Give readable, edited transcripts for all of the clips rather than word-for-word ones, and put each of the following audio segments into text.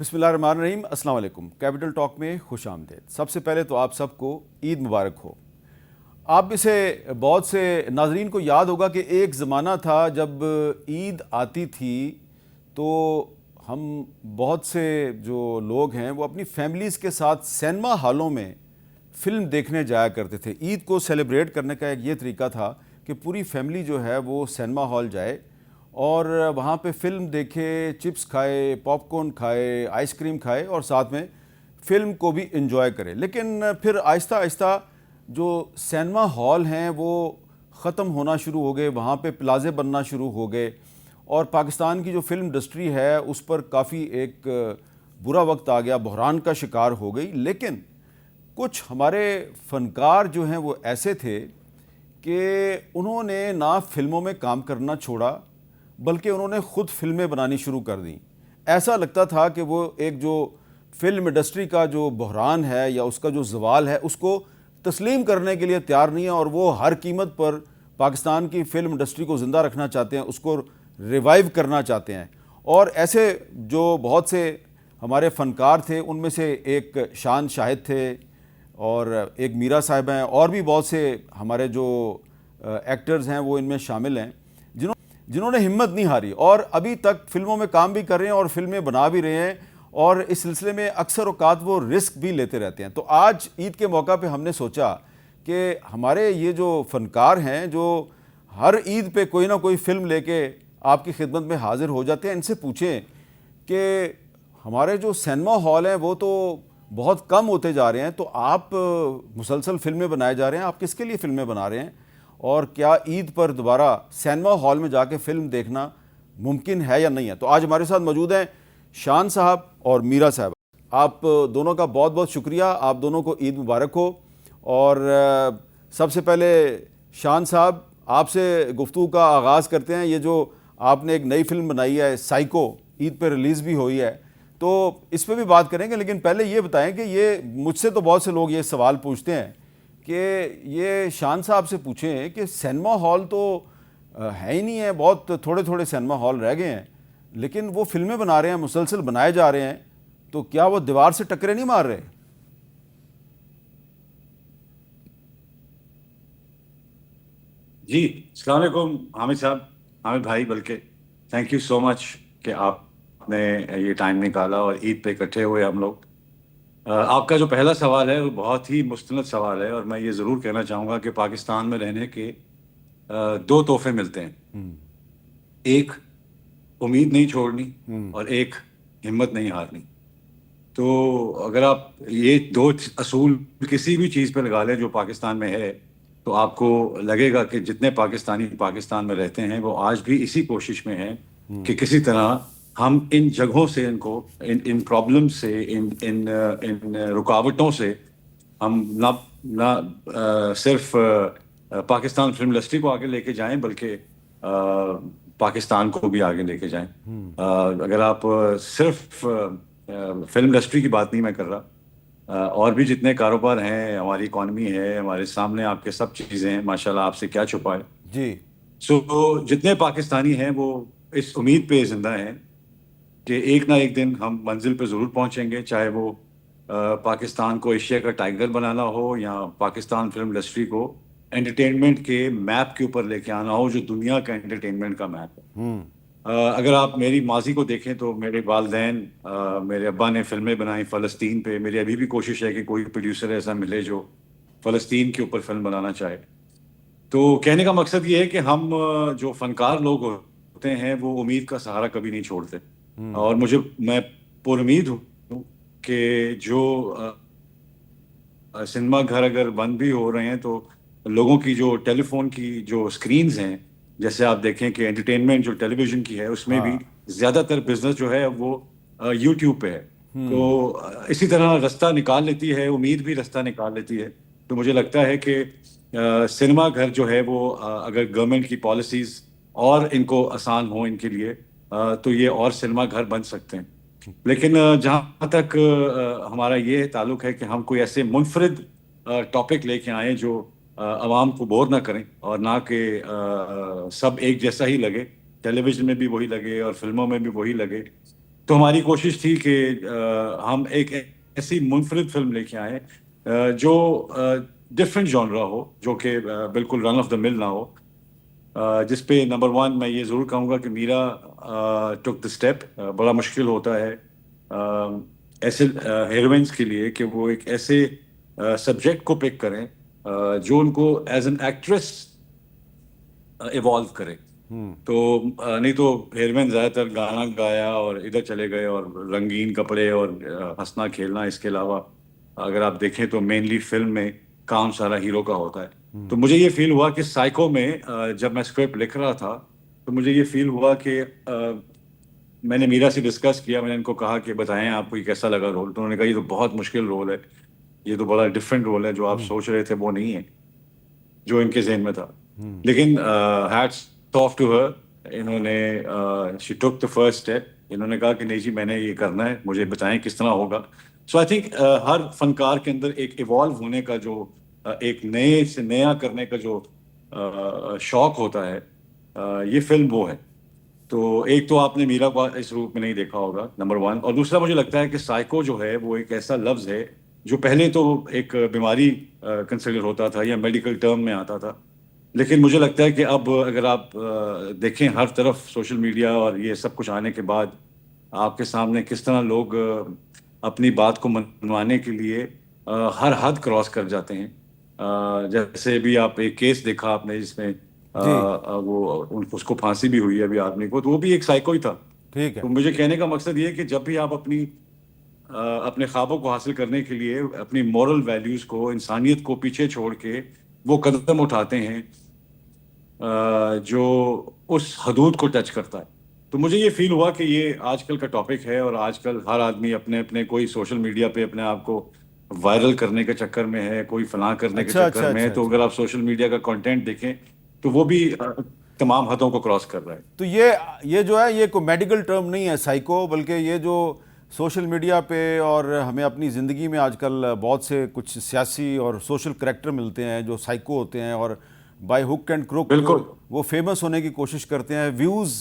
बिस्मिल्लाहिर्रहमानिर्रहीम, अस्सलाम वालेकुम। कैपिटल टॉक में खुश आमदेद। सबसे पहले तो आप सबको ईद मुबारक हो। आप में से बहुत से नाजरीन को याद होगा कि एक ज़माना था जब ईद आती थी तो हम बहुत से जो लोग हैं वो अपनी फैमिलीज़ के साथ सिनेमा हॉलों में फ़िल्म देखने जाया करते थे। ईद को सेलिब्रेट करने का एक ये तरीका था कि पूरी फैमिली जो है वो सिनेमा हॉल जाए और वहाँ पे फ़िल्म देखे, चिप्स खाए, पॉपकॉर्न खाए, आइसक्रीम खाए और साथ में फ़िल्म को भी एंजॉय करें। लेकिन फिर आहिस्ता आहिस्ता जो सिनेमा हॉल हैं वो ख़त्म होना शुरू हो गए, वहाँ पे प्लाज़े बनना शुरू हो गए और पाकिस्तान की जो फ़िल्म इंडस्ट्री है उस पर काफ़ी एक बुरा वक्त आ गया, बहरान का शिकार हो गई। लेकिन कुछ हमारे फ़नकार जो हैं वो ऐसे थे कि उन्होंने ना फ़िल्मों में काम करना छोड़ा बल्कि उन्होंने ख़ुद फ़िल्में बनानी शुरू कर दी। ऐसा लगता था कि वो एक जो फ़िल्म इंडस्ट्री का जो बहरान है या उसका जो ज़वाल है उसको तस्लीम करने के लिए तैयार नहीं है और वो हर कीमत पर पाकिस्तान की फ़िल्म इंडस्ट्री को ज़िंदा रखना चाहते हैं, उसको रिवाइव करना चाहते हैं। और ऐसे जो बहुत से हमारे फ़नकार थे उनमें से एक शान शाहिद थे और एक मीरा साहिबा हैं और भी बहुत से हमारे जो एक्टर्स हैं वो इनमें शामिल हैं जिन्होंने हिम्मत नहीं हारी और अभी तक फ़िल्मों में काम भी कर रहे हैं और फ़िल्में बना भी रहे हैं और इस सिलसिले में अक्सर औक़ात वो रिस्क भी लेते रहते हैं। तो आज ईद के मौका पे हमने सोचा कि हमारे ये जो फ़नकार हैं जो हर ईद पे कोई ना कोई फ़िल्म लेके आपकी खिदमत में हाज़िर हो जाते हैं, इनसे पूछें कि हमारे जो सिनेमा हॉल हैं वो तो बहुत कम होते जा रहे हैं, तो आप मुसलसल फ़िल्में बनाए जा रहे हैं, आप किसके लिए फ़िल्में बना रहे हैं और क्या ईद पर दोबारा सिनेमा हॉल में जाके फ़िल्म देखना मुमकिन है या नहीं है? तो आज हमारे साथ मौजूद हैं शान साहब और मीरा साहब। आप दोनों का बहुत बहुत शुक्रिया, आप दोनों को ईद मुबारक हो। और सबसे पहले शान साहब आपसे गुफ्तगू का आगाज़ करते हैं। ये जो आपने एक नई फ़िल्म बनाई है साइको, ईद पर रिलीज़ भी हुई है, तो इस पर भी बात करेंगे, लेकिन पहले ये बताएं कि ये मुझसे तो बहुत से लोग ये सवाल पूछते हैं कि ये शान साहब से पूछें कि सिनेमा हॉल तो है ही नहीं है, बहुत थोड़े थोड़े सिनेमा हॉल रह गए हैं, लेकिन वो फिल्में बना रहे हैं, मुसलसल बनाए जा रहे हैं, तो क्या वो दीवार से टक्करें नहीं मार रहे? जी, अस्सलाम वालेकुम हामिद साहब, हामिद भाई बल्कि थैंक यू सो मच कि आपने ये टाइम निकाला और ईद पे इकट्ठे हुए हम लोग। आपका जो पहला सवाल है वो बहुत ही मुस्तनद सवाल है और मैं ये ज़रूर कहना चाहूँगा कि पाकिस्तान में रहने के दो तोहफे मिलते हैं। एक उम्मीद नहीं छोड़नी और एक हिम्मत नहीं हारनी। तो अगर आप ये दो असूल किसी भी चीज़ पे लगा लें जो पाकिस्तान में है, तो आपको लगेगा कि जितने पाकिस्तानी पाकिस्तान में रहते हैं वो आज भी इसी कोशिश में हैं कि किसी तरह हम इन जगहों से इनको इन इन प्रॉब्लम से इन रुकावटों से हम ना ना सिर्फ पाकिस्तान फिल्म इंडस्ट्री को आगे लेके जाएं बल्कि पाकिस्तान को भी आगे लेके जाएं। अगर आप सिर्फ फिल्म इंडस्ट्री की बात नहीं मैं कर रहा, और भी जितने कारोबार हैं, हमारी इकॉनमी है, हमारे सामने आपके सब चीज़ें हैं, माशाल्लाह आपसे क्या छुपाए। जी। सो जितने पाकिस्तानी हैं वो इस उम्मीद पे जिंदा हैं कि एक ना एक दिन हम मंजिल पे ज़रूर पहुंचेंगे, चाहे वो पाकिस्तान को एशिया का टाइगर बनाना हो या पाकिस्तान फिल्म इंडस्ट्री को एंटरटेनमेंट के मैप के ऊपर लेके आना हो जो दुनिया का एंटरटेनमेंट का मैप है। अगर आप मेरी माजी को देखें तो मेरे वालदैन, मेरे अब्बा ने फिल्में बनाई फ़लस्तीन पे। मेरी अभी भी कोशिश है कि कोई प्रोड्यूसर ऐसा मिले जो फ़लस्तीन के ऊपर फिल्म बनाना चाहे। तो कहने का मकसद ये है कि हम जो फनकार लोग होते हैं वो उम्मीद का सहारा कभी नहीं छोड़ते। और मैं पुरुम्मीद हूँ कि जो सिनेमा घर अगर बंद भी हो रहे हैं तो लोगों की जो टेलीफोन की जो स्क्रीन्स हैं, जैसे आप देखें कि एंटरटेनमेंट जो टेलीविजन की है उसमें भी हाँ। ज़्यादातर बिजनेस जो है वो यूट्यूब पे है। तो इसी तरह रास्ता निकाल लेती है उम्मीद, भी रास्ता निकाल लेती है। तो मुझे लगता है कि सिनेमा घर जो है वो अगर गवर्नमेंट की पॉलिसीज़ और इनको आसान हो इनके लिए, तो ये और सिनेमा घर बन सकते हैं। लेकिन जहाँ तक हमारा ये ताल्लुक है कि हम कोई ऐसे मुनफरिद टॉपिक लेके आएँ जो आवाम को बोर ना करें और ना कि सब एक जैसा ही लगे, टेलीविज़न में भी वही लगे और फिल्मों में भी वही लगे। तो हमारी कोशिश थी कि हम एक ऐसी मुनफरिद फिल्म लेके आए जो डिफरेंट जॉनरा हो, जो कि बिल्कुल रन ऑफ द मिल ना हो, जिस पे नंबर वन मैं ये ज़रूर कहूँगा कि मीरा टुक द स्टेप। बड़ा मुश्किल होता है ऐसे हीरोइंस के लिए कि वो एक ऐसे सब्जेक्ट को पिक करें जो उनको एज एन एक्ट्रेस इवॉल्व करे। तो नहीं तो हेयरमैन ज़्यादातर गाना गाया और इधर चले गए और रंगीन कपड़े और हंसना खेलना, इसके अलावा अगर आप देखें तो मेनली फिल्म में काम सारा हीरो का होता है। तो मुझे ये फील हुआ कि साइको में जब मैं स्क्रिप्ट लिख रहा था तो मुझे ये फील हुआ कि मैंने मीरा से डिस्कस किया, मैंने इनको कहा कि बताएं आपको ये कैसा लगा रोल। तो उन्होंने कहा ये तो बहुत मुश्किल रोल है, ये तो बड़ा डिफरेंट रोल है, जो आप सोच रहे थे वो नहीं है जो इनके जहन में था। लेकिन हैट्स ऑफ टू हर, इन्होंने she took the first step. इन्होंने कहा कि नहीं जी मैंने ये करना है, मुझे बताएं किस तरह होगा। सो आई थिंक हर फनकार के अंदर एक इवॉल्व होने का जो एक नए से नया करने का जो शौक होता है, ये फिल्म वो है। तो एक तो आपने मीरा को इस रूप में नहीं देखा होगा, नंबर वन। और दूसरा मुझे लगता है कि साइको जो है वो एक ऐसा लफ्ज़ है जो पहले तो एक बीमारी कंसिडर होता था या मेडिकल टर्म में आता था, लेकिन मुझे लगता है कि अब अगर आप देखें हर तरफ सोशल मीडिया और ये सब कुछ आने के बाद आपके सामने किस तरह लोग अपनी बात को मनवाने के लिए हर हद क्रॉस कर जाते हैं। जैसे भी आप एक केस देखा आपने जिसमें जी वो उसको फांसी भी हुई है अभी आदमी को, तो वो भी एक साइको ही था। ठीक है। तो मुझे कहने का मकसद ये है कि जब भी आप अपने ख्वाबों को हासिल करने के लिए अपनी मॉरल वैल्यूज को, इंसानियत को पीछे छोड़ के वो कदम उठाते हैं जो उस हदूद को टच करता है। तो मुझे ये फील हुआ कि ये आजकल का टॉपिक है और आजकल हर आदमी अपने अपने कोई सोशल मीडिया पे अपने आप को वायरल करने के चक्कर में है, कोई फलां करने के अच्छा चक्कर अच्छा में है। अच्छा तो अच्छा। अगर आप सोशल मीडिया का कंटेंट देखें तो वो भी तमाम हदों को क्रॉस कर रहा है। तो ये जो है ये कोई मेडिकल टर्म नहीं है साइको, बल्कि ये जो सोशल मीडिया पे और हमें अपनी ज़िंदगी में आजकल बहुत से कुछ सियासी और सोशल करैक्टर मिलते हैं जो साइको होते हैं और बाय हुक एंड क्रुक बिल्कुल। वो फेमस होने की कोशिश करते हैं, व्यूज़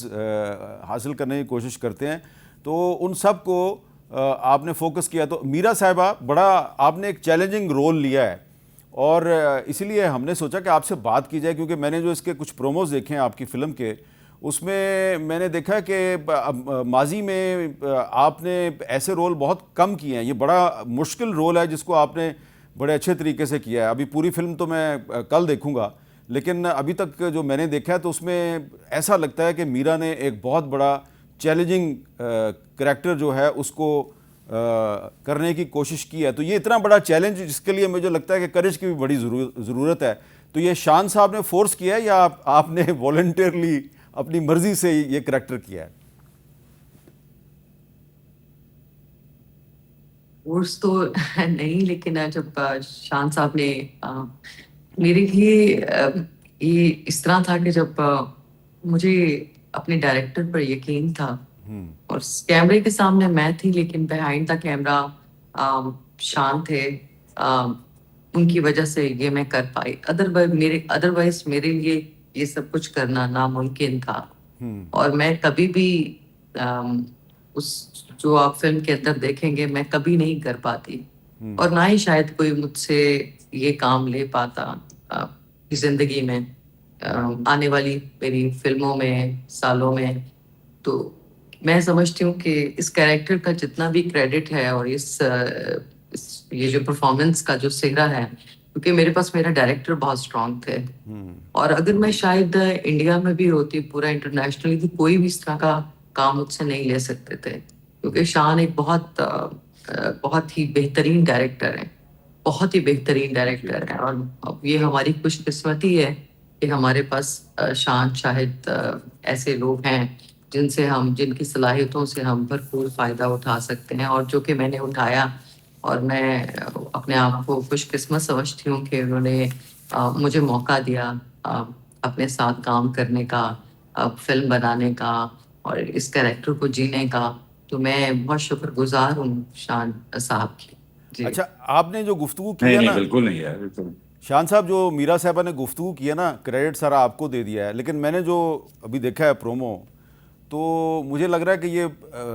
हासिल करने की कोशिश करते हैं। तो उन सब को आपने फोकस किया। तो मीरा साहिबा, बड़ा आपने एक चैलेंजिंग रोल लिया है और इसीलिए हमने सोचा कि आपसे बात की जाए, क्योंकि मैंने जो इसके कुछ प्रोमोज देखे हैं आपकी फ़िल्म के, उसमें मैंने देखा कि माजी में आपने ऐसे रोल बहुत कम किए हैं। ये बड़ा मुश्किल रोल है जिसको आपने बड़े अच्छे तरीके से किया है। अभी पूरी फिल्म तो मैं कल देखूंगा, लेकिन अभी तक जो मैंने देखा है तो उसमें ऐसा लगता है कि मीरा ने एक बहुत बड़ा चैलेंजिंग करैक्टर जो है उसको करने की कोशिश की है। तो ये इतना बड़ा चैलेंज जिसके लिए मुझे लगता है कि करेज की भी बड़ी ज़रूरत है। तो ये शान साहब ने फोर्स किया है या आपने वॉलंटियरली अपनी मर्जी से ये करैक्टर किया है? कोर्स तो नहीं, लेकिन जब शान साहब ने मेरे लिए ये इस तरह था कि जब मुझे अपने डायरेक्टर पर यकीन था और कैमरे के सामने मैं थी, लेकिन बिहाइंड द कैमरा शान थे। उनकी वजह से ये मैं कर पाई। अदरवाइज मेरे लिए ये सब कुछ करना नामुमकिन था। और मैं कभी भी उस जो आप फिल्म के अंदर देखेंगे मैं कभी नहीं कर पाती, और ना ही शायद कोई मुझसे ये काम ले पाता जिंदगी में आने वाली मेरी फिल्मों में, सालों में। तो मैं समझती हूँ कि इस कैरेक्टर का जितना भी क्रेडिट है और ये जो परफॉर्मेंस का जो सेहरा है, क्योंकि मेरे पास मेरा डायरेक्टर बहुत स्ट्रांग थे। और अगर मैं शायद इंडिया में भी होती, पूरा इंटरनेशनली, तो कोई भी इस तरह का काम मुझसे नहीं ले सकते थे, क्योंकि शान एक बहुत ही बेहतरीन डायरेक्टर है, बहुत ही बेहतरीन डायरेक्टर है। और अब ये हमारी खुशकिस्मती है कि हमारे पास शान शाहिद ऐसे लोग हैं जिनकी सलाहियतों से हम भरपूर फ़ायदा उठा सकते हैं, और जो कि मैंने उठाया। और मैं अपने आप को खुशकिस्मत समझती हूँ कि उन्होंने मुझे मौका दिया अपने साथ काम करने का, फिल्म बनाने का और इस कैरेक्टर को जीने का। तो मैं बहुत शुक्रगुजार हूँ शान साहब की। जी। अच्छा, आपने जो गुफ्तगू नहीं किया नहीं, ना बिल्कुल नहीं यार, बिल्कुल। शान साहब, जो मीरा साहबा ने गुफ्तगू किया ना, क्रेडिट सारा आपको दे दिया है, लेकिन मैंने जो अभी देखा है प्रोमो, तो मुझे लग रहा है कि ये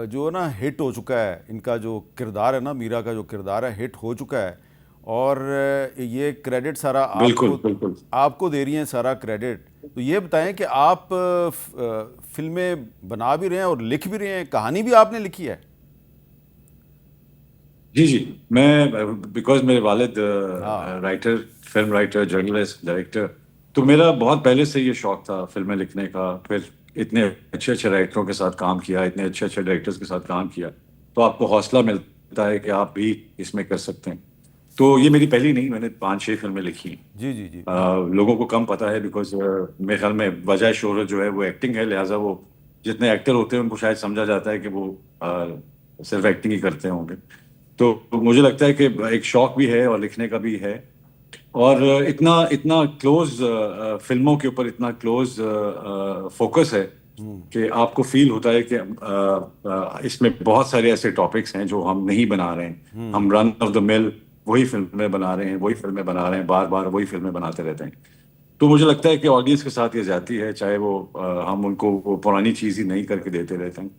जो ना हिट हो चुका है, इनका जो किरदार है ना, मीरा का जो किरदार है हिट हो चुका है। और ये क्रेडिट सारा बिल्कुल आपको बिल्कुल। आपको दे रही हैं सारा क्रेडिट। तो ये बताएं कि आप फिल्में बना भी रहे हैं और लिख भी रहे हैं, कहानी भी आपने लिखी है? जी जी। मैं बिकॉज मेरे वालिद हाँ। Writer, film writer, journalist, director, तो मेरा बहुत पहले से ये शौक था फिल्में लिखने का। फिर इतने अच्छे अच्छे राइटरों के साथ काम किया, इतने अच्छे अच्छे डायरेक्टर्स के साथ काम किया, तो आपको हौसला मिलता है कि आप भी इसमें कर सकते हैं। तो ये मेरी पहली नहीं, मैंने 5-6 फिल्में लिखी हैं। जी जी जी। लोगों को कम पता है बिकॉज मेरे ख्याल में वजह शोहरत जो है वो एक्टिंग है, लिहाजा वो जितने एक्टर होते हैं उनको शायद समझा जाता है कि वो सिर्फ एक्टिंग ही करते होंगे। तो मुझे लगता है कि एक शौक भी है और लिखने का भी है। और इतना इतना क्लोज फिल्मों के ऊपर इतना क्लोज फोकस है कि आपको फील होता है कि इसमें बहुत सारे ऐसे टॉपिक्स हैं जो हम नहीं बना रहे हैं। हम रन ऑफ द मिल वही फिल्में बना रहे हैं, वही फिल्में बना रहे हैं, बार बार वही फिल्में बनाते रहते हैं। तो मुझे लगता है कि ऑडियंस के साथ ये जाती है, चाहे वो हम उनको वो पुरानी चीज़ ही नहीं करके देते रहते हैं।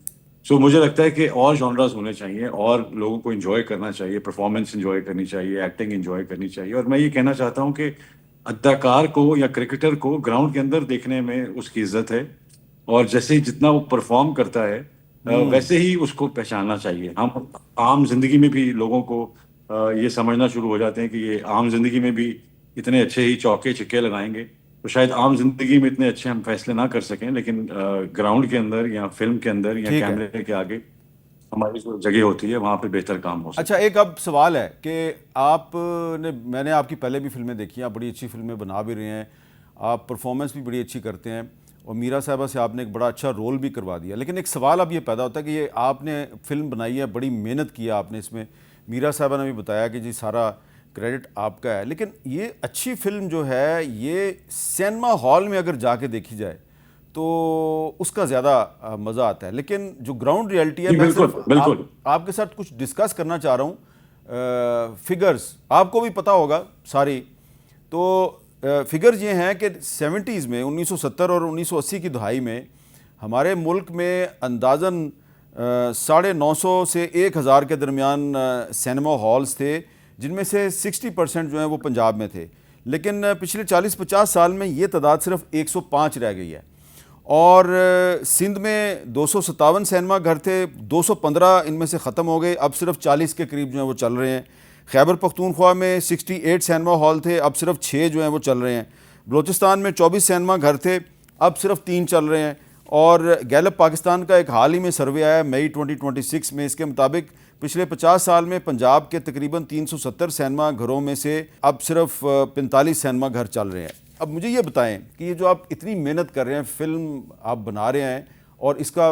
सो मुझे लगता है कि और जॉनरास होने चाहिए और लोगों को एंजॉय करना चाहिए, परफॉर्मेंस एंजॉय करनी चाहिए, एक्टिंग एंजॉय करनी चाहिए। और मैं ये कहना चाहता हूँ कि अदाकार को या क्रिकेटर को ग्राउंड के अंदर देखने में उसकी इज्जत है, और जैसे ही जितना वो परफॉर्म करता है वैसे ही उसको पहचानना चाहिए। हम आम जिंदगी में भी लोगों को ये समझना शुरू हो जाते हैं कि ये आम जिंदगी में भी इतने अच्छे ही चौके छिक्के लगाएंगे, तो शायद आम जिंदगी में इतने अच्छे हम फैसले ना कर सकें, लेकिन ग्राउंड के अंदर या फिल्म के अंदर या ठीक है। कैमरे के आगे हमारी जो जगह होती है वहां पे बेहतर काम हो अच्छा, सकता है। एक अब सवाल है कि आपने, मैंने आपकी पहले भी फिल्में देखी हैं, आप बड़ी अच्छी फिल्में बना भी रहे हैं, आप परफॉर्मेंस भी बड़ी अच्छी करते हैं, और मीरा साहबा से आपने एक बड़ा अच्छा रोल भी करवा दिया। लेकिन एक सवाल अब ये पैदा होता है कि ये आपने फिल्म बनाई है, बड़ी मेहनत की है आपने इसमें, मीरा साहबा ने भी बताया कि जी सारा क्रेडिट आपका है, लेकिन ये अच्छी फिल्म जो है ये सिनेमा हॉल में अगर जाके देखी जाए तो उसका ज़्यादा मज़ा आता है। लेकिन जो ग्राउंड रियलिटी है, जी मैं बिल्कुल सिर्फ बिल्कुल। आपके साथ कुछ डिस्कस करना चाह रहा हूँ। फिगर्स आपको भी पता होगा सारी, तो फिगर्स ये हैं कि 70s में 1970 और 1980 की दहाई में हमारे मुल्क में अंदाज़न 950 से 1000 के दरमियान सिनेमा हॉल्स थे, जिनमें से 60% जो हैं वो पंजाब में थे। लेकिन पिछले 40-50 साल में ये तादाद सिर्फ 105 रह गई है। और सिंध में 257 सिनेमा घर थे, 215 इनमें से ख़त्म हो गए, अब सिर्फ 40 के करीब जो हैं वो चल रहे हैं। खैबर पख्तूनख्वा में 68 सिनेमा हॉल थे, अब सिर्फ 6 जो हैं वो चल रहे हैं। बलूचिस्तान में 24 सिनेमा घर थे, अब सिर्फ 3 चल रहे हैं। और गैलप पाकिस्तान का एक हाल ही में सर्वे आया मई 2026 में, इसके मुताबिक पिछले 50 साल में पंजाब के तकरीबन 370 सिनेमा घरों में से अब सिर्फ 45 सिनेमा घर चल रहे हैं। अब मुझे ये बताएं कि ये जो आप इतनी मेहनत कर रहे हैं, फिल्म आप बना रहे हैं, और इसका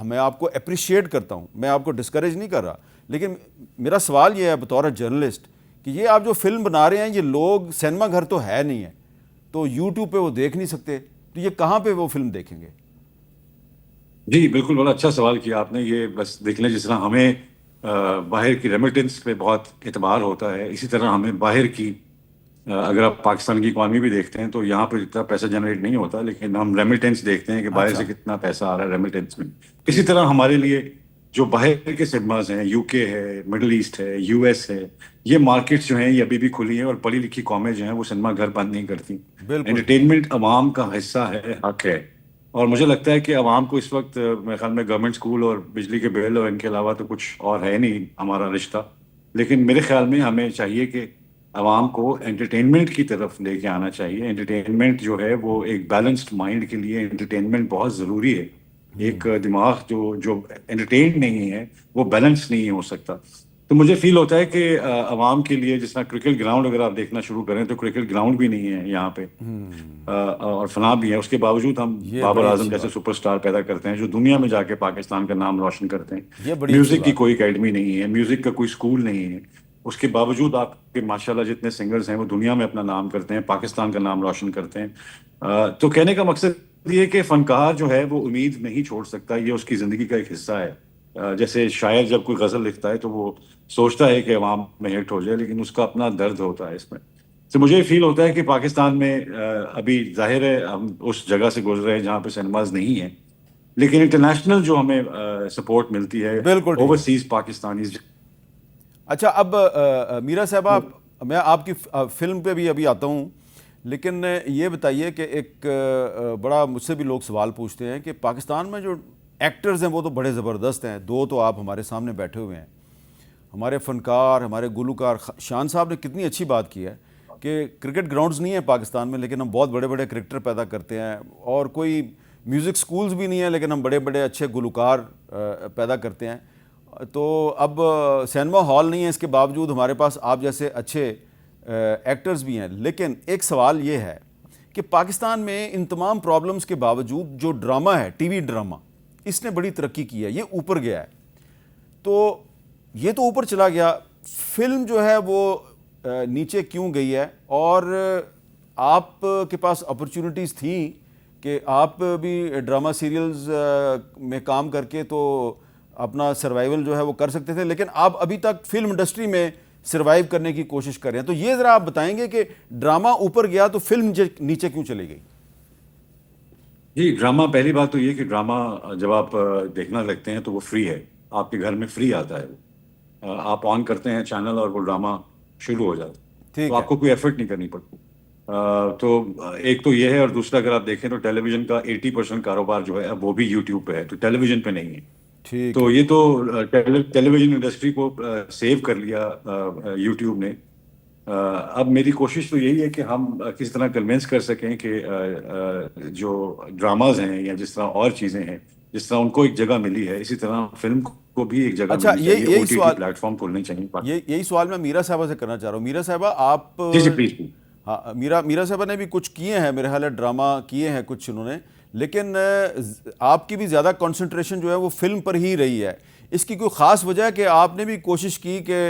मैं आपको अप्रिशिएट करता हूं, मैं आपको डिस्करेज नहीं कर रहा, लेकिन मेरा सवाल ये है बतौर जर्नलिस्ट कि ये आप जो फिल्म बना रहे हैं, ये लोग, सिनेमा घर तो है नहीं है, तो यूट्यूब पे वो देख नहीं सकते, तो ये कहाँ पे वो फिल्म देखेंगे? जी बिल्कुल, बड़ा अच्छा सवाल किया आपने। ये बस देख लें, जिस तरह हमें बाहर की रेमिटेंस पे बहुत एतबार होता है, इसी तरह हमें बाहर की अगर आप पाकिस्तान की इकॉनमी भी देखते हैं तो यहाँ पे इतना पैसा जनरेट नहीं होता, लेकिन हम रेमिटेंस देखते हैं कि बाहर अच्छा। से कितना पैसा आ रहा है रेमिटेंस में। इसी तरह हमारे लिए जो बाहर के सिनेमाज हैं, यूके है, मिडल ईस्ट है, यूएस है, ये मार्केट्स जो हैं ये अभी भी खुली हैं, और पढ़ी लिखी कौमें जो हैं वो सिनेमा घर बंद नहीं करती। बिल्कुल। एंटरटेनमेंट अवाम का हिस्सा है, हक है। और मुझे लगता है कि अवाम को इस वक्त मेरे ख्याल में गवर्नमेंट स्कूल और बिजली के बिल और इनके अलावा तो कुछ और है नहीं हमारा रिश्ता। लेकिन मेरे ख्याल में हमें चाहिए कि अवाम को एंटरटेनमेंट की तरफ लेके आना चाहिए। एंटरटेनमेंट जो है वो एक बैलेंस्ड माइंड के लिए एंटरटेनमेंट बहुत ज़रूरी है। एक दिमाग जो जो एंटरटेन नहीं है वो बैलेंस नहीं हो सकता। तो मुझे फील होता है कि अवाम के लिए, जिस तरह क्रिकेट ग्राउंड अगर आप देखना शुरू करें तो क्रिकेट ग्राउंड भी नहीं है यहाँ पे, और फना भी है, उसके बावजूद हम ये बाबर बड़ी आजम अच्छी जैसे बात, सुपरस्टार पैदा करते हैं जो दुनिया में जाके पाकिस्तान का नाम रोशन करते हैं। ये बड़ी अच्छी म्यूजिक की बात कोई है। एकेडमी नहीं है, म्यूजिक का कोई स्कूल नहीं है, उसके बावजूद आपके माशाल्लाह जितने सिंगर्स हैं वो दुनिया में अपना नाम करते हैं, पाकिस्तान का नाम रोशन करते हैं। तो कहने का मकसद ये कि फनकार जो है वो उम्मीद नहीं छोड़ सकता, ये उसकी ज़िंदगी का एक हिस्सा है। जैसे शायर जब कोई गज़ल लिखता है तो वो सोचता है कि अवाम में हिट हो जाए, लेकिन उसका अपना दर्द होता है इसमें। तो मुझे फील होता है कि पाकिस्तान में अभी जाहिर है हम उस जगह से गुजर रहे हैं जहाँ पे सिनेमाज नहीं है, लेकिन इंटरनेशनल जो हमें सपोर्ट मिलती है बिल्कुल ठीक है। Overseas Pakistanis. अच्छा, अब मीरा साहबा, मैं आपकी फिल्म पे भी अभी आता हूँ, लेकिन ये बताइए कि एक बड़ा मुझसे भी लोग सवाल पूछते हैं कि पाकिस्तान में जो एक्टर्स हैं वो तो बड़े ज़बरदस्त हैं, दो तो आप हमारे सामने बैठे हुए हैं, हमारे फ़नकार, हमारे गुलूकार। शान साहब ने कितनी अच्छी बात की है कि क्रिकेट ग्राउंड्स नहीं है पाकिस्तान में, लेकिन हम बहुत बड़े बड़े क्रिकेटर पैदा करते हैं, और कोई म्यूज़िक स्कूल्स भी नहीं है, लेकिन हम बड़े बड़े अच्छे गुलूकार पैदा करते हैं। तो अब सिनेमा हॉल नहीं है, इसके बावजूद हमारे पास आप जैसे अच्छे एक्टर्स भी हैं। लेकिन एक सवाल ये है कि पाकिस्तान में इन तमाम प्रॉब्लम्स के बावजूद जो ड्रामा है, टीवी ड्रामा, इसने बड़ी तरक्की की है, ये ऊपर गया है। तो ये तो ऊपर चला गया, फिल्म जो है वो नीचे क्यों गई है? और आप के पास अपॉर्चुनिटीज़ थी कि आप भी ड्रामा सीरियल्स में काम करके तो अपना सर्वाइवल जो है वो कर सकते थे, लेकिन आप अभी तक फिल्म इंडस्ट्री में सर्वाइव करने की कोशिश कर रहे हैं। तो ये ज़रा आप बताएंगे कि ड्रामा ऊपर गया तो फिल्म नीचे क्यों चली गई? जी, ड्रामा, पहली बात तो ये कि ड्रामा जब आप देखना लगते हैं तो वो फ्री है, आपके घर में फ्री आता है वो। आप ऑन करते हैं चैनल और वो ड्रामा शुरू हो जाता है, ठीक तो है। आपको कोई एफर्ट नहीं करनी पड़ती। तो एक तो ये है, और दूसरा अगर आप देखें तो टेलीविज़न का 80% कारोबार जो है वो भी यूट्यूब पे है, तो टेलीविज़न पे नहीं है। ठीक तो है। ये तो टेलीविज़न इंडस्ट्री को सेव कर लिया यूट्यूब ने। अब मेरी कोशिश तो यही है कि हम किस तरह कन्विंस कर सकें कि जो ड्रामाज हैं या जिस तरह और चीज़ें हैं, जिस तरह उनको एक जगह मिली है, इसी तरह फिल्म को भी एक जगह अच्छा, मिलनी ये चाहिए, यही ओटीटी सवाल प्लेटफॉर्म खोलने चाहिए। यही सवाल मैं मीरा साहबा से करना चाह रहा हूँ। मीरा साहबा, आप जी जी, प्लीज प्लीज। हाँ, मीरा साहबा ने भी कुछ किए हैं, मेरे ख्याल है ड्रामा किए हैं कुछ उन्होंने, लेकिन आपकी भी ज़्यादा कंसंट्रेशन जो है वो फिल्म पर ही रही है। इसकी कोई ख़ास वजह है कि आपने भी कोशिश की कि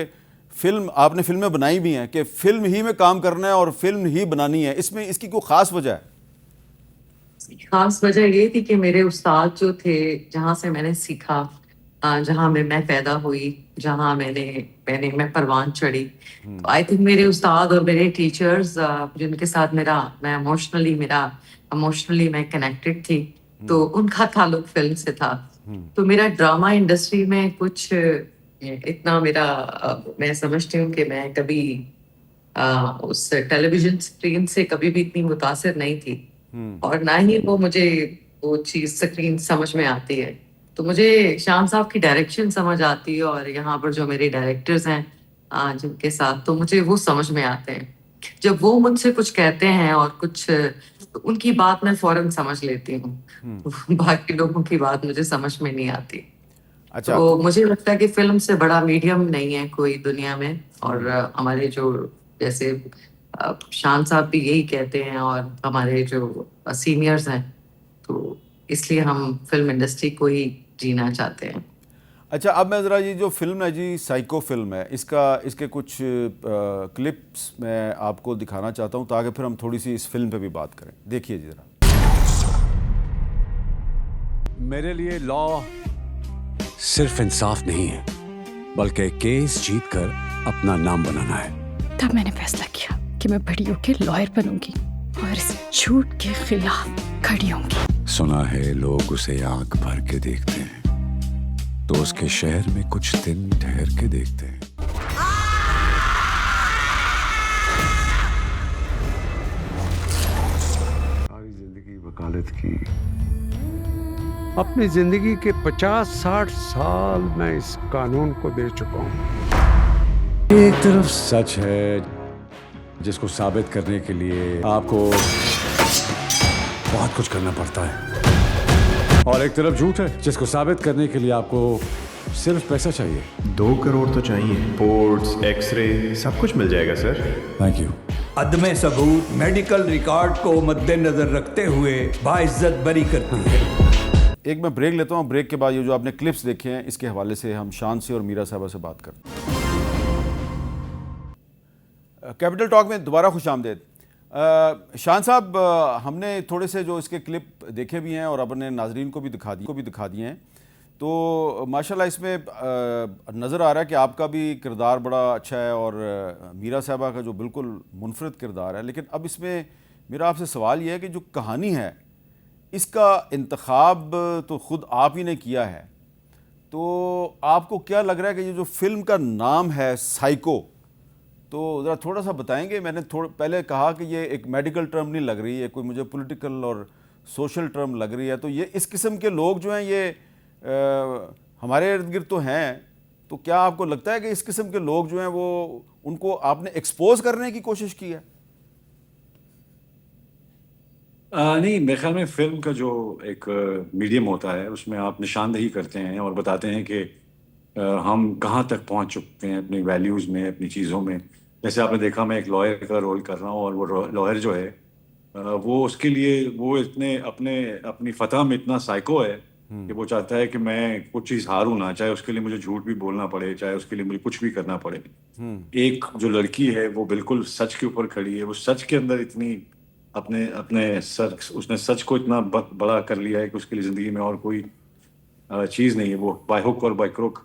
आपने फिल्में बनाई भी हैं कि फिल्म ही में काम करना है और फिल्म ही बनानी है, इसमें इसकी कोई ख़ास वजह है? खास वजह ये थी कि मेरे उस्ताद जो थे, जहाँ से मैंने सीखा, जहाँ में मैं पैदा हुई, जहाँ मैं परवान चढ़ी, तो आई थिंक मेरे उस्ताद और मेरे टीचर्स जिनके साथ इमोशनली मैं कनेक्टेड थी, तो उनका ताल्लुक फिल्म से था। तो मेरा ड्रामा इंडस्ट्री में कुछ इतना मैं समझती हूँ कि मैं कभी उस टेलीविजन स्क्रीन से कभी भी इतनी मुतासिर नहीं थी, और ना ही मुझे वो चीज स्क्रीन समझ में आती है। तो मुझे शान साहब की डायरेक्शन समझ आती है, और यहाँ पर जो मेरे डायरेक्टर्स हैं जिनके साथ, तो मुझे वो समझ में आते हैं। जब वो मुझसे कुछ कहते हैं और कुछ, तो उनकी बात मैं फौरन समझ लेती हूँ। बाकी लोगों की बात मुझे समझ में नहीं आती। अच्छा। तो मुझे लगता है कि फिल्म से बड़ा मीडियम नहीं है कोई दुनिया में, और हमारे जो जैसे शान साहब भी यही कहते हैं, और हमारे जो सीनियर्स हैं, तो इसलिए हम फिल्म इंडस्ट्री को ही जीना चाहते हैं। अच्छा, अब मैं ज़रा ये जो फिल्म है जी, साइको फिल्म है, इसके कुछ क्लिप्स मैं आपको दिखाना चाहता हूँ ताकि फिर हम थोड़ी सी इस फिल्म पे भी बात करें। देखिए जी ज़रा। मेरे लिए लॉ सिर्फ इंसाफ नहीं है, बल्कि केस जीतकर अपना नाम बनाना है। तब मैंने फैसला किया कि मैं बड़ी होकर लॉयर बनूंगी और इस झूठ के खिलाफ खड़ी होंगी। सुना है लोग उसे आंख भर के देखते हैं, तो उसके शहर में कुछ दिन ठहर के देखते हैं। सारी जिंदगी वकालत की, अपनी जिंदगी के 50-60 साल मैं इस कानून को दे चुका हूं। एक तरफ सच है जिसको साबित करने के लिए आपको बहुत कुछ करना पड़ता है, और एक तरफ झूठ है जिसको साबित करने के लिए आपको सिर्फ पैसा चाहिए। 2 करोड़ तो चाहिए, रिपोर्ट्स, एक्सरे, सब कुछ मिल जाएगा सर। Thank you. अदम सबूत मेडिकल रिकॉर्ड को मद्देनजर रखते हुए बाइज्जत बरी करती है। एक मैं ब्रेक लेता हूँ, ब्रेक के बाद ये जो आपने क्लिप्स देखे हैं इसके हवाले से हम शान से और मीरा साहबा से बात करते हैं। कैपिटल टॉक में दोबारा खुश आमदेद। शान साहब, हमने थोड़े से जो इसके क्लिप देखे भी हैं और अपने नाजरीन को भी दिखा दिए हैं, तो माशाल्लाह इसमें नज़र आ रहा है कि आपका भी किरदार बड़ा अच्छा है और मीरा साहबा का जो बिल्कुल मुनफरद किरदार है। लेकिन अब इसमें मेरा आपसे सवाल ये है कि जो कहानी है इसका इंतखाब तो ख़ुद आप ही ने किया है, तो आपको क्या लग रहा है कि ये जो फिल्म का नाम है साइको, तो ज़रा थोड़ा सा बताएंगे। मैंने पहले कहा कि ये एक मेडिकल टर्म नहीं लग रही है, कोई मुझे पॉलिटिकल और सोशल टर्म लग रही है। तो ये इस किस्म के लोग जो हैं ये हमारे इर्द गिर्द तो हैं, तो क्या आपको लगता है कि इस किस्म के लोग जो हैं वो उनको आपने एक्सपोज करने की कोशिश की है? नहीं, मेरे ख्याल में फिल्म का जो एक मीडियम होता है उसमें आप निशानदेही करते हैं और बताते हैं कि हम कहाँ तक पहुँच चुके हैं अपनी वैल्यूज़ में, अपनी चीज़ों में। जैसे आपने देखा मैं एक लॉयर का रोल कर रहा हूँ और वो लॉयर जो है वो उसके लिए वो इतने अपनी फतह में इतना साइको है कि वो चाहता है कि मैं कुछ चीज़ हारूं ना, चाहे उसके लिए मुझे झूठ भी बोलना पड़े, चाहे उसके लिए मुझे कुछ भी करना पड़े। एक जो लड़की है वो बिल्कुल सच के ऊपर खड़ी है, वो सच के अंदर इतनी अपने अपने सर उसने सच को इतना बड़ा कर लिया है कि उसके लिए ज़िंदगी में और कोई चीज़ नहीं है। वो बाय हुक और बाय क्रुक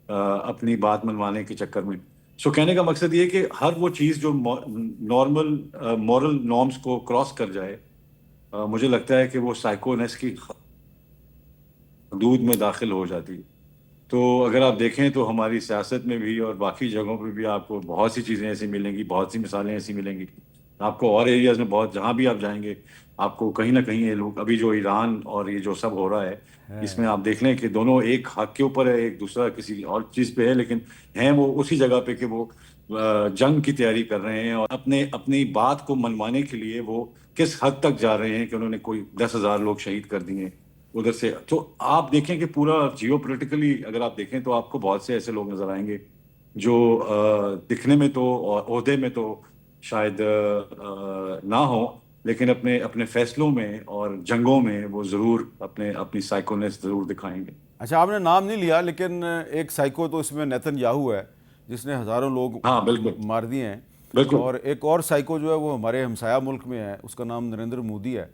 अपनी बात मनवाने के चक्कर में। सो कहने का मकसद ये है कि हर वो चीज़ जो नॉर्मल मॉरल नॉर्म्स को क्रॉस कर जाए, मुझे लगता है कि वो साइकोनेस की हदूद में दाखिल हो जाती है। तो अगर आप देखें तो हमारी सियासत में भी और बाकी जगहों पे भी आपको बहुत सी चीज़ें ऐसी मिलेंगी, बहुत सी मिसालें ऐसी मिलेंगी। आपको और एरियाज़ में बहुत, जहाँ भी आप जाएंगे आपको कहीं ना कहीं ये लोग, अभी जो ईरान और ये जो सब हो रहा है इसमें आप देख लें कि दोनों एक हक के ऊपर है, एक दूसरा किसी और चीज़ पे है, लेकिन हैं वो उसी जगह पे कि वो जंग की तैयारी कर रहे हैं और अपनी बात को मनवाने के लिए वो किस हद तक जा रहे हैं कि उन्होंने कोई 10,000 लोग शहीद कर दिए उधर से। तो आप देखें कि पूरा जियोपॉलिटिकली अगर आप देखें तो आपको बहुत से ऐसे लोग नजर आएंगे जो दिखने में तो और ओहदे में तो शायद ना हो, लेकिन अपने अपने फैसलों में और जंगों में वो ज़रूर अपनी साइकोनेस ज़रूर दिखाएंगे। अच्छा, आपने नाम नहीं लिया, लेकिन एक साइको तो इसमें नेतन्याहू है जिसने हज़ारों लोग हाँ बिल्कुल मार दिए हैं, बिल्कुल। और एक और साइको जो है वो हमारे हमसाया मुल्क में है, उसका नाम नरेंद्र मोदी है।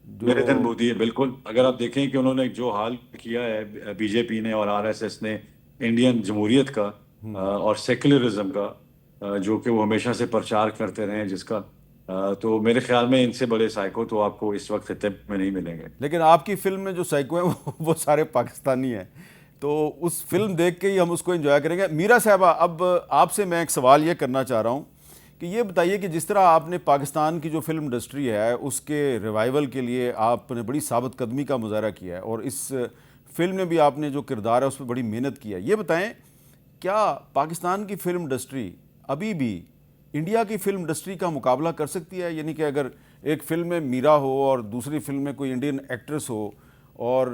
नरेंद्र मोदी है, बिल्कुल। अगर आप देखें कि उन्होंने जो हाल किया है बीजेपी ने और आरएसएस ने इंडियन जमहूरियत का और सेक्युलरिज्म का, जो कि वो हमेशा से प्रचार करते रहे हैं जिसका, तो मेरे ख्याल में इनसे बड़े साइको तो आपको इस वक्त खित्ते में नहीं मिलेंगे। लेकिन आपकी फिल्म में जो साइको है वो सारे पाकिस्तानी हैं, तो उस फिल्म देख के ही हम उसको एंजॉय करेंगे। मीरा साहबा, अब आपसे मैं एक सवाल ये करना चाह रहा हूँ कि ये बताइए कि जिस तरह आपने पाकिस्तान की जो फिल्म इंडस्ट्री है उसके रिवाइवल के लिए आपने बड़ी साबित कदमी का मुजाहरा किया है, और इस फिल्म में भी आपने जो किरदार है उस पर बड़ी मेहनत की है। ये बताएं, क्या पाकिस्तान की फिल्म इंडस्ट्री अभी भी इंडिया की फिल्म इंडस्ट्री का मुकाबला कर सकती है? यानी कि अगर एक फिल्म में मीरा हो और दूसरी फिल्म में कोई इंडियन एक्ट्रेस हो, और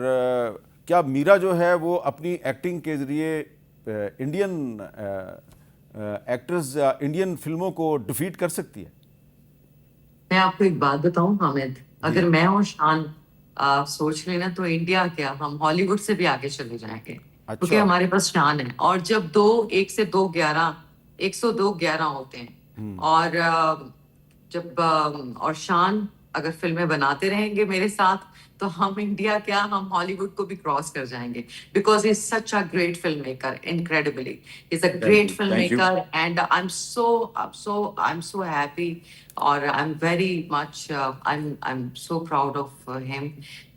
क्या मीरा जो है वो अपनी एक्टिंग के ज़रिए इंडियन एक्ट्रेस या इंडियन फिल्मों को डिफीट कर सकती है? मैं आपको एक बात बताऊं हामिद, अगर मैं और शान सोच लेना तो इंडिया क्या, हम हॉलीवुड से भी आगे चले जाएंगे। क्योंकि हमारे पास शान है, और जब 1 से 2 11 102 11 होते हैं, और जब और शान अगर फिल्में बनाते रहेंगे मेरे साथ, तो हम इंडिया क्या, हम हॉलीवुड को भी क्रॉस कर जाएंगे, because he is such a great film maker, incredibly is a great film maker, and I am so happy, और I am very much I am so proud of him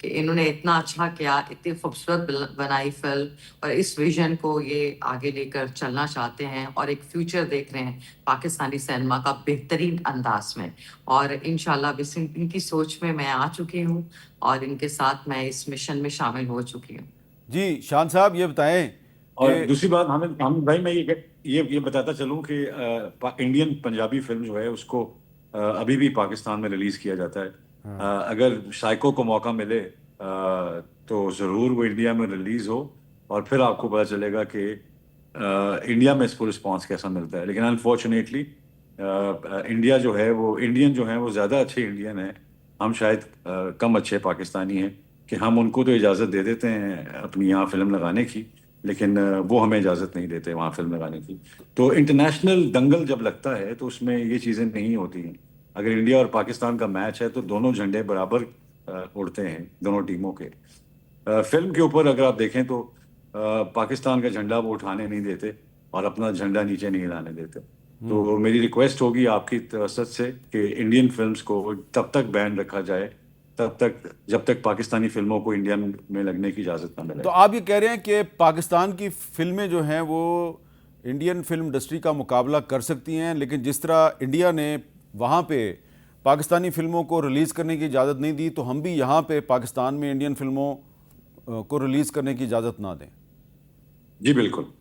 कि इन्होंने इतना अच्छा किया, इतनी खूबसूरत बनाई फिल्म, और इस विजन को ये आगे लेकर चलना चाहते हैं, और एक फ्यूचर देख रहे हैं पाकिस्तानी सिनेमा का बेहतरीन अंदाज में, और इंशाल्लाह इस इनकी सोच में मैं आ चुकी हूँ और इनके साथ मैं इस मिशन में शामिल हो चुकी हूँ। जी शान साहब, ये बताएं। और दूसरी बात हामिद भाई, मैं ये बताता चलूं कि इंडियन पंजाबी फिल्म जो है उसको अभी भी पाकिस्तान में रिलीज किया जाता है। अगर साइको को मौका मिले तो ज़रूर वो इंडिया में रिलीज हो, और फिर आपको पता चलेगा कि इंडिया में इसको रिस्पॉन्स कैसा मिलता है। लेकिन अनफॉर्चुनेटली इंडिया जो है वो इंडियन जो है वो ज़्यादा अच्छे इंडियन है, हम शायद कम अच्छे पाकिस्तानी हैं कि हम उनको तो इजाज़त दे देते हैं अपनी यहाँ फिल्म लगाने की, लेकिन वो हमें इजाज़त नहीं देते वहाँ फिल्म लगाने की। तो इंटरनेशनल दंगल जब लगता है तो उसमें ये चीज़ें नहीं होती हैं। अगर इंडिया और पाकिस्तान का मैच है तो दोनों झंडे बराबर उड़ते हैं दोनों टीमों के। फिल्म के ऊपर अगर आप देखें तो पाकिस्तान का झंडा वो उठाने नहीं देते और अपना झंडा नीचे नहीं लाने देते। तो मेरी रिक्वेस्ट होगी आपकी तरफ से कि इंडियन फिल्म्स को तब तक बैन रखा जाए तब तक, जब तक पाकिस्तानी फिल्मों को इंडिया में लगने की इजाज़त ना मिले। तो आप ये कह रहे हैं कि पाकिस्तान की फिल्में जो हैं वो इंडियन फिल्म इंडस्ट्री का मुकाबला कर सकती हैं, लेकिन जिस तरह इंडिया ने वहाँ पे पाकिस्तानी फिल्मों को रिलीज़ करने की इजाज़त नहीं दी, तो हम भी यहाँ पे पाकिस्तान में इंडियन फिल्मों को रिलीज़ करने की इजाज़त ना दें? जी बिल्कुल।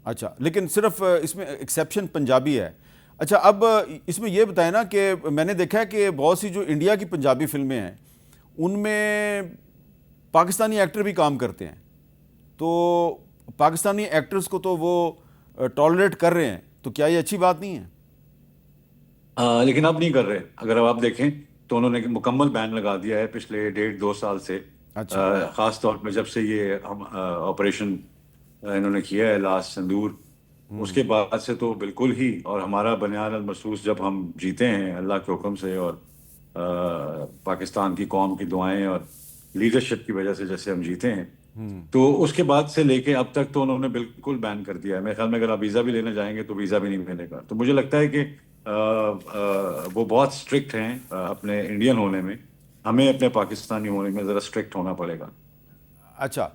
अच्छा, लेकिन सिर्फ इसमें एक्सेप्शन पंजाबी है। अच्छा, अब इसमें यह बताएं ना कि मैंने देखा है कि बहुत सी जो इंडिया की पंजाबी फिल्में हैं उनमें पाकिस्तानी एक्टर भी काम करते हैं, तो पाकिस्तानी एक्टर्स को तो वो टॉलरेट कर रहे हैं, तो क्या ये अच्छी बात नहीं है? लेकिन अब नहीं कर रहे। अगर अब आप देखें तो उन्होंने मुकम्मल बैन लगा दिया है पिछले 1.5-2 साल से। अच्छा। ख़ास तौर पे जब से ये हम ऑपरेशन इन्होंने किया है लास्ट सिंदूर, उसके बाद से तो बिल्कुल ही। और हमारा बनियान अल मरसूस जब हम जीते हैं अल्लाह के हुक्म से और पाकिस्तान की कौम की दुआएं और लीडरशिप की वजह से जैसे हम जीते हैं, तो उसके बाद से लेके अब तक तो उन्होंने बिल्कुल बैन कर दिया है। मेरे ख्याल में अगर आप वीज़ा भी लेने जाएंगे तो वीज़ा भी नहीं मिलेगा। तो मुझे लगता है कि वो बहुत स्ट्रिक्ट हैं अपने इंडियन होने में। हमें अपने पाकिस्तानी होने में ज़रा स्ट्रिक्ट होना पड़ेगा। अच्छा,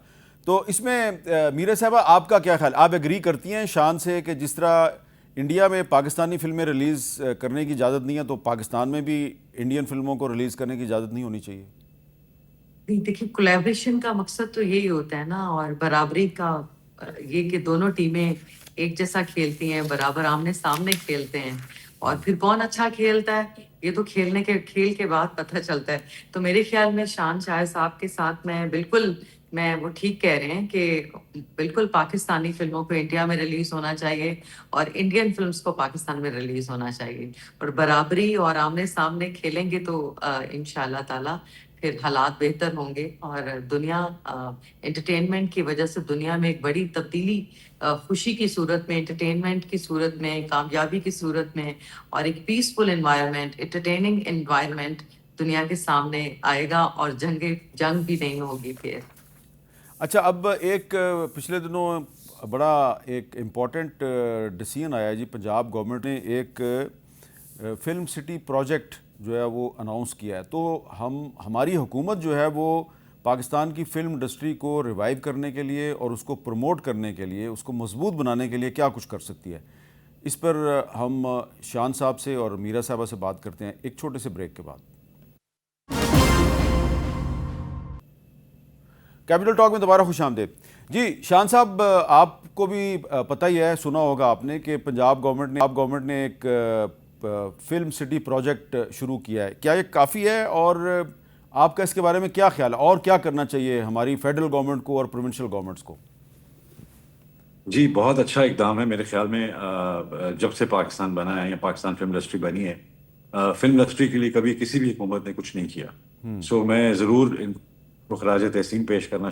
तो इसमें मीरा साहबा आपका क्या ख्याल, आप एग्री करती हैं शान से कि जिस तरह इंडिया में पाकिस्तानी फिल्में रिलीज़ करने की इजाज़त नहीं है, तो पाकिस्तान में भी इंडियन फिल्मों को रिलीज़ करने की इजाज़त नहीं होनी चाहिए? देखिए, कोलैबोरेशन का मकसद तो यही होता है ना, और बराबरी का ये कि दोनों टीमें एक जैसा खेलती हैं, बराबर आमने सामने खेलते हैं, और फिर कौन अच्छा खेलता है ये तो खेल के बाद पता चलता है। तो मेरे ख्याल में शान शाह साहब के साथ मैं वो ठीक कह रहे हैं कि बिल्कुल पाकिस्तानी फिल्मों को इंडिया में रिलीज होना चाहिए और इंडियन फिल्म्स को पाकिस्तान में रिलीज होना चाहिए, और बराबरी और आमने सामने खेलेंगे तो इंशाल्लाह ताला फिर हालात बेहतर होंगे, और दुनिया एंटरटेनमेंट की वजह से दुनिया में एक बड़ी तब्दीली खुशी की सूरत में, एंटरटेनमेंट की सूरत में, कामयाबी की सूरत में, और एक पीसफुल एनवायरनमेंट, एंटरटेनिंग एनवायरनमेंट दुनिया के सामने आएगा, और जंग भी नहीं होगी फिर। अच्छा, अब एक पिछले दिनों बड़ा एक इम्पॉर्टेंट डिसीजन आया जी। पंजाब गवर्नमेंट ने एक फिल्म सिटी प्रोजेक्ट जो है वो अनाउंस किया है, तो हमारी हुकूमत जो है वो पाकिस्तान की फ़िल्म इंडस्ट्री को रिवाइव करने के लिए और उसको प्रमोट करने के लिए, उसको मजबूत बनाने के लिए क्या कुछ कर सकती है? इस पर हम शान साहब से और मीरा साहबा से बात करते हैं एक छोटे से ब्रेक के बाद। कैपिटल टॉक में दोबारा खुश आमदेद जी। शान साहब, आपको भी पता ही है, सुना होगा आपने कि पंजाब गवर्नमेंट ने एक फिल्म सिटी प्रोजेक्ट शुरू किया है। क्या ये काफ़ी है, और आपका इसके बारे में क्या ख्याल है, और क्या करना चाहिए हमारी फेडरल गवर्नमेंट को और प्रोविंशियल गवर्नमेंट्स को? जी, बहुत अच्छा इकदाम है मेरे ख्याल में। जब से पाकिस्तान बना है या पाकिस्तान फिल्म इंडस्ट्री बनी है, फिल्म इंडस्ट्री के लिए कभी किसी भी हुकूमत ने कुछ नहीं किया। सो मैं ज़रूर इनको खराज तहसीन पेश करना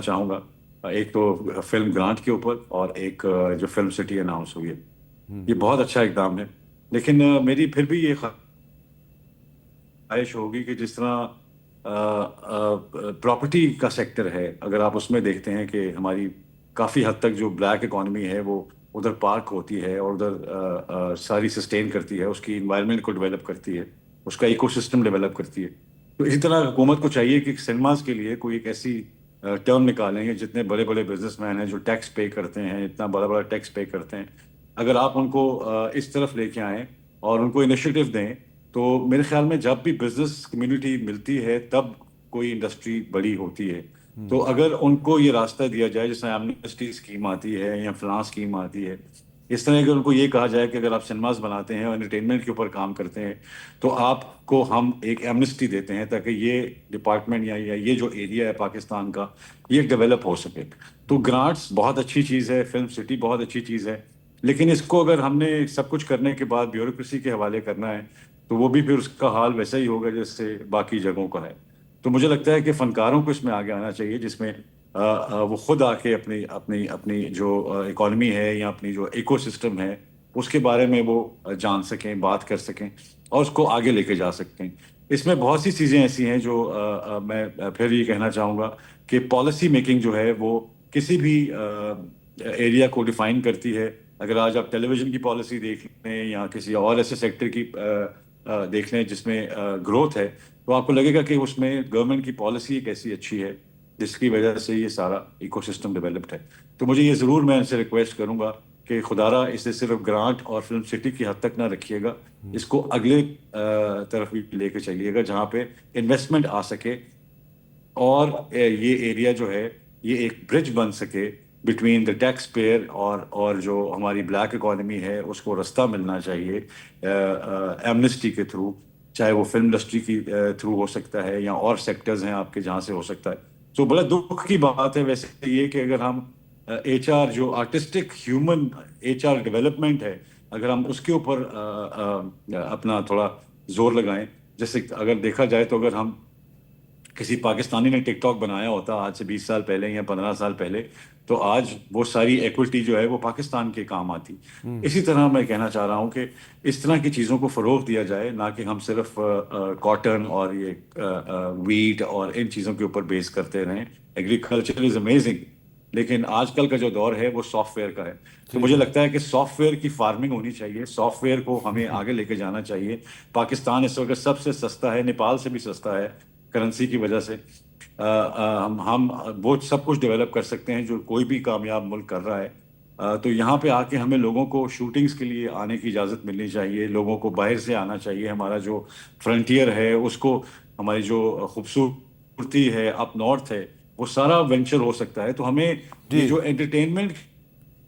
चाहूँगा। एक तो फिल्म ग्रांट के ऊपर, और एक जो फिल्म सिटी अनाउंस हुई है, ये बहुत अच्छा इकदाम है। लेकिन मेरी फिर भी ये ख्वाहिश होगी कि जिस तरह प्रॉपर्टी का सेक्टर है, अगर आप उसमें देखते हैं कि हमारी काफ़ी हद तक जो ब्लैक इकॉनमी है वो उधर पार्क होती है और उधर सारी सस्टेन करती है, उसकी इन्वायरमेंट को डेवलप करती है, उसका इकोसिस्टम डेवलप करती है। तो इसी तरह हुकूमत को चाहिए कि सिनेमाज के लिए कोई एक ऐसी टर्म निकालें, जितने बड़े बड़े बिजनेसमैन हैं जो टैक्स पे करते हैं, इतना बड़ा बड़ा टैक्स पे करते हैं, अगर आप उनको इस तरफ लेके आएँ और उनको इनिशिएटिव दें, तो मेरे ख्याल में जब भी बिजनेस कम्युनिटी मिलती है तब कोई इंडस्ट्री बड़ी होती है। तो अगर उनको ये रास्ता दिया जाए, जैसे एमनेस्टी स्कीम आती है या फ्लांस स्कीम आती है, इस तरह अगर उनको ये कहा जाए कि अगर आप सिनेमाज बनाते हैं और एंटरटेनमेंट के ऊपर काम करते हैं तो आपको हम एक एमनेस्टी देते हैं, ताकि ये डिपार्टमेंट या ये जो एरिया है पाकिस्तान का, ये डेवलप हो सके। तो ग्रांट्स बहुत अच्छी चीज़ है, फिल्म सिटी बहुत अच्छी चीज़ है, लेकिन इसको अगर हमने सब कुछ करने के बाद ब्यूरोक्रेसी के हवाले करना है तो वो भी फिर उसका हाल वैसा ही होगा जैसे बाकी जगहों का है। तो मुझे लगता है कि फनकारों को इसमें आगे आना चाहिए, जिसमें वो खुद आके अपनी अपनी अपनी जो इकॉनमी है या अपनी जो इकोसिस्टम है उसके बारे में वो जान सकें, बात कर सकें और उसको आगे लेके जा सकते हैं। इसमें बहुत सी चीज़ें ऐसी हैं जो मैं फिर ये कहना चाहूँगा कि पॉलिसी मेकिंग जो है वो किसी भी एरिया को डिफाइन करती है। अगर आज आप टेलीविज़न की पॉलिसी देख लें या किसी और ऐसे सेक्टर की देख लें जिसमें ग्रोथ है, तो आपको लगेगा कि उसमें गवर्नमेंट की पॉलिसी कैसी अच्छी है जिसकी वजह से ये सारा इकोसिस्टम डेवलप्ड है। तो मुझे ये ज़रूर मैं इनसे रिक्वेस्ट करूंगा कि खुदारा इसे सिर्फ ग्रांट और फिल्म सिटी की हद तक ना रखिएगा, इसको अगले तरफ भी लेके चलिएगा जहाँ पे इन्वेस्टमेंट आ सके और ये एरिया जो है ये एक ब्रिज बन सके बिटवीन द टैक्स पेयर और जो हमारी ब्लैक इकोनॉमी है उसको रास्ता मिलना चाहिए एमनेस्टी के थ्रू, चाहे वो फिल्म इंडस्ट्री की थ्रू हो सकता है या और सेक्टर्स हैं आपके जहाँ से हो सकता है। तो बड़ा दुख की बात है वैसे ये कि अगर हम HR जो आर्टिस्टिक ह्यूमन HR डेवलपमेंट है, अगर हम उसके ऊपर अपना थोड़ा जोर लगाएं, जैसे अगर देखा जाए तो अगर हम किसी पाकिस्तानी ने टिकटॉक बनाया होता आज से 20 साल पहले या 15 साल पहले, तो आज वो सारी इक्विटी जो है वो पाकिस्तान के काम आती। इसी तरह मैं कहना चाह रहा हूँ कि इस तरह की चीज़ों को फ़रोग़ दिया जाए, ना कि हम सिर्फ कॉटन और ये वीट और इन चीज़ों के ऊपर बेस करते रहें। एग्रीकल्चर इज़ अमेजिंग, लेकिन आजकल का जो दौर है वो सॉफ्टवेयर का है। तो मुझे लगता है कि सॉफ्टवेयर की फार्मिंग होनी चाहिए, सॉफ्टवेयर को हमें आगे लेके जाना चाहिए। पाकिस्तान इस वक्त सबसे सस्ता है, नेपाल से भी सस्ता है करेंसी की वजह से। हम वो सब कुछ डेवलप कर सकते हैं जो कोई भी कामयाब मुल्क कर रहा है। तो यहाँ पे आके हमें लोगों को शूटिंग्स के लिए आने की इजाज़त मिलनी चाहिए, लोगों को बाहर से आना चाहिए। हमारा जो फ्रंटियर है उसको, हमारी जो खूबसूरती है अप नॉर्थ है, वो सारा वेंचर हो सकता है। तो हमें ये जो एंटरटेनमेंट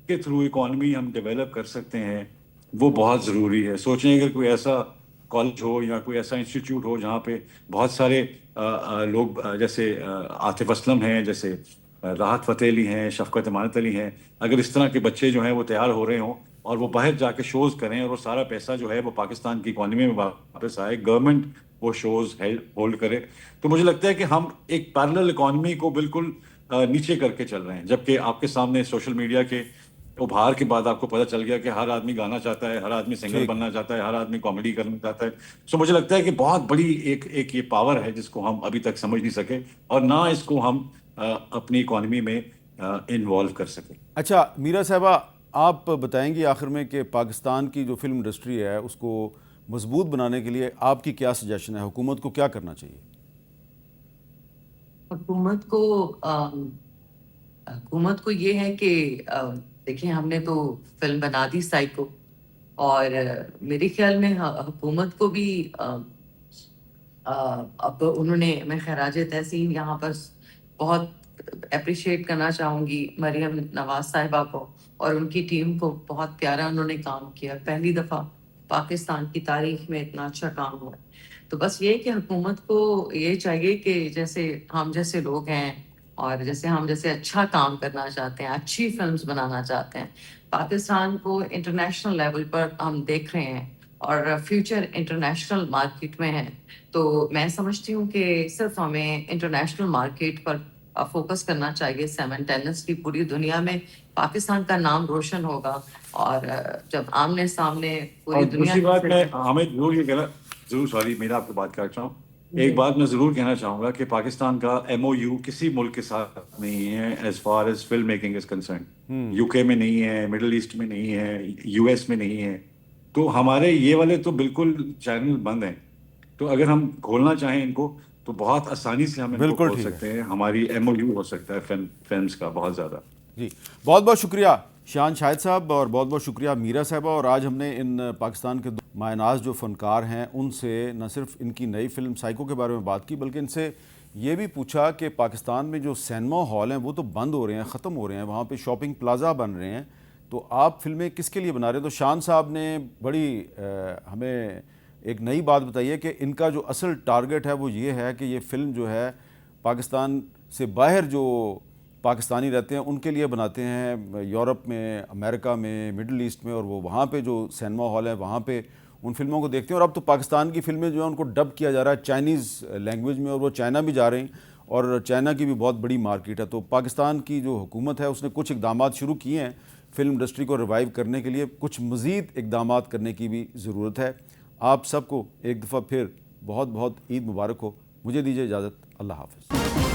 के थ्रू इकॉनमी हम डेवलप कर सकते हैं वो बहुत ज़रूरी है। सोचें अगर कोई ऐसा कॉलेज हो या कोई ऐसा इंस्टीट्यूट हो जहाँ पे बहुत सारे लोग जैसे आतिफ असलम हैं, जैसे राहत फ़तेह अली हैं, शफ़क़त अमानत अली हैं, अगर इस तरह के बच्चे जो हैं वो तैयार हो रहे हों और वो बाहर जाके शोज़ करें और वो सारा पैसा जो है वो पाकिस्तान की इकॉनमी में वापस आए, गवर्नमेंट वो शोज़ होल्ड करे, तो मुझे लगता है कि हम एक पैरेलल इकॉनमी को बिल्कुल नीचे करके चल रहे हैं। जबकि आपके सामने सोशल मीडिया के उभार के बाद आपको पता चल गया कि हर आदमी गाना चाहता है, हर आदमी सिंगर बनना चाहता है, हर आदमी कॉमेडी करना चाहता है। सो मुझे लगता है कि बहुत बड़ी एक ये पावर है जिसको हम अभी तक समझ नहीं सके और ना इसको हम अपनी इकॉनमी में इन्वॉल्व कर सके। अच्छा मीरा साहबा, आप बताएंगी आखिर में कि पाकिस्तान की जो फिल्म इंडस्ट्री है उसको मजबूत बनाने के लिए आपकी क्या सजेशन है, हुकूमत को क्या करना चाहिए? हुकूमत को ये है कि देखिए, हमने तो फिल्म बना दी साइको, और मेरे ख्याल में हुकूमत को भी अब उन्होंने, मैं खैराज तहसीन यहाँ पर बहुत अप्रिशिएट करना चाहूँगी मरियम नवाज साहिबा को और उनकी टीम को। बहुत प्यारा उन्होंने काम किया, पहली दफ़ा पाकिस्तान की तारीख में इतना अच्छा काम हुआ। तो बस ये कि हुकूमत को ये चाहिए कि जैसे हम जैसे लोग हैं और जैसे हम जैसे अच्छा काम करना चाहते हैं, अच्छी फिल्म्स बनाना चाहते हैं, पाकिस्तान को इंटरनेशनल लेवल पर हम देख रहे हैं और फ्यूचर इंटरनेशनल मार्केट में है। तो मैं समझती हूँ कि सिर्फ हमें इंटरनेशनल मार्केट पर फोकस करना चाहिए साइमल्टेनियसली। पूरी दुनिया में पाकिस्तान का नाम रोशन होगा और जब आमने सामने पूरी दुनिया। दूसरी बात मैं हमें जरूर ये कहना, जरूर सॉरी मेरा आपको बात काट रहा हूँ, एक बात मैं ज़रूर कहना चाहूँगा कि पाकिस्तान का MOU किसी मुल्क के साथ नहीं है as far as film making is concern. UK में नहीं है, मिडल ईस्ट में नहीं है, US में नहीं है। तो हमारे ये वाले तो बिल्कुल चैनल बंद हैं। तो अगर हम खोलना चाहें इनको तो बहुत आसानी से हम इनको खोल सकते हैं। हमारी MOU हो सकता है फिल्म्स का बहुत ज़्यादा। जी बहुत बहुत शुक्रिया शान शाहिद साहब और बहुत बहुत शुक्रिया मीरा साहबा। और आज हमने इन पाकिस्तान के मायनाज जो फ़नकार हैं उनसे न सिर्फ इनकी नई फिल्म साइको के बारे में बात की, बल्कि इनसे ये भी पूछा कि पाकिस्तान में जो सिनेमा हॉल हैं वो तो बंद हो रहे हैं, ख़त्म हो रहे हैं, वहाँ पे शॉपिंग प्लाजा बन रहे हैं, तो आप फिल्में किसके लिए बना रहे हैं? तो शान साहब ने बड़ी हमें एक नई बात बताई है कि इनका जो असल टारगेट है वो ये है कि ये फ़िल्म जो है पाकिस्तान से बाहर जो पाकिस्तानी रहते हैं उनके लिए बनाते हैं, यूरोप में, अमेरिका में, मिडल ईस्ट में, और वो वहाँ पे जो सिनेमा हॉल है वहाँ पे उन फिल्मों को देखते हैं। और अब तो पाकिस्तान की फिल्में जो है उनको डब किया जा रहा है चाइनीज़ लैंग्वेज में, और वो चाइना भी जा रही हैं और चाइना की भी बहुत बड़ी मार्केट है। तो पाकिस्तान की जो हुकूमत है उसने कुछ इक़दाम शुरू किए हैं फिल्म इंडस्ट्री को रिवाइव करने के लिए, कुछ मज़ीद इक़दाम करने की भी ज़रूरत है। आप सबको एक दफ़ा फिर बहुत बहुत ईद मुबारक हो। मुझे दीजिए इजाज़त, अल्लाह हाफ़िज़।